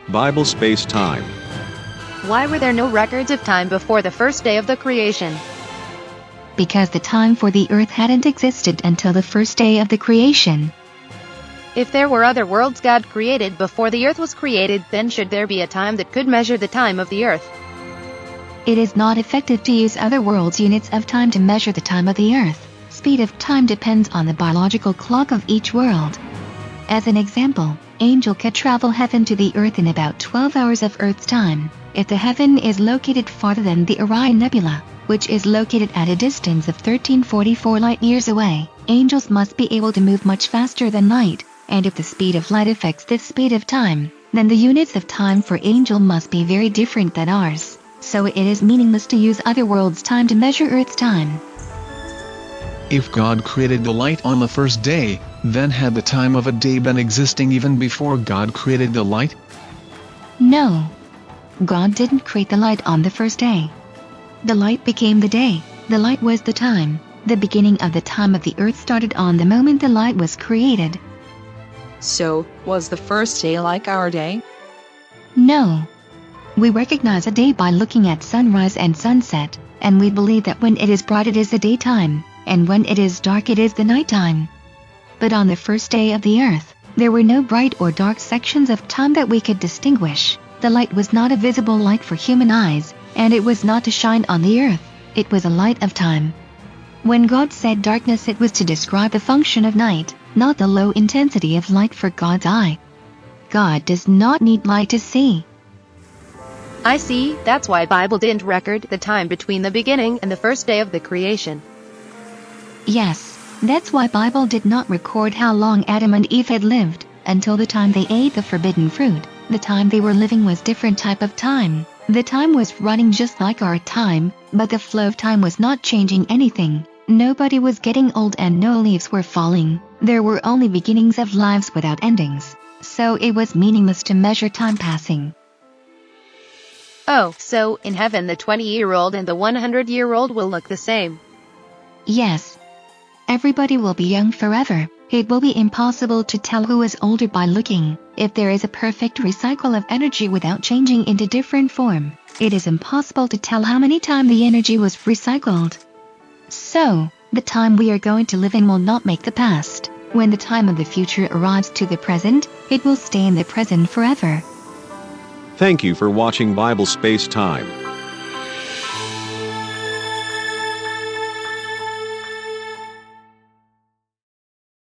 Bible Space Time. Why were there no records of time before the first day of the creation? Because the time for the earth hadn't existed until the first day of the creation. If there were other worlds God created before the earth was created, then should there be a time that could measure the time of the earth? It is not effective to use other worlds' units of time to measure the time of the earth. Speed of time depends on the biological clock of each world. As an example, angel could travel heaven to the earth in about 12 hours of Earth's time. If the heaven is located farther than the Orion Nebula, which is located at a distance of 1344 light-years away, angels must be able to move much faster than light, and if the speed of light affects this speed of time, then the units of time for angel must be very different than ours, so it is meaningless to use other worlds' time to measure Earth's time. If God created the light on the first day, then had the time of a day been existing even before God created the light? No. God didn't create the light on the first day. The light became the day, the light was the time. The beginning of the time of the earth started on the moment the light was created. So, was the first day like our day? No. We recognize a day by looking at sunrise and sunset, and we believe that when it is bright it is the daytime, and when it is dark it is the nighttime. But on the first day of the earth, there were no bright or dark sections of time that we could distinguish. The light was not a visible light for human eyes, and it was not to shine on the earth, it was a light of time. When God said darkness, it was to describe the function of night, not the low intensity of light for God's eye. God does not need light to see. I see, that's why Bible didn't record the time between the beginning and the first day of the creation. Yes, that's why Bible did not record how long Adam and Eve had lived, until the time they ate the forbidden fruit. The time they were living was different type of time. The time was running just like our time, but the flow of time was not changing anything. Nobody was getting old and no leaves were falling. There were only beginnings of lives without endings. So it was meaningless to measure time passing. Oh, so in heaven the 20-year-old and the 100-year-old will look the same? Yes. Everybody will be young forever. It will be impossible to tell who is older by looking. If there is a perfect recycle of energy without changing into different form, it is impossible to tell how many times the energy was recycled. So, the time we are going to live in will not make the past. When the time of the future arrives to the present, it will stay in the present forever. Thank you for watching Bible Space Time.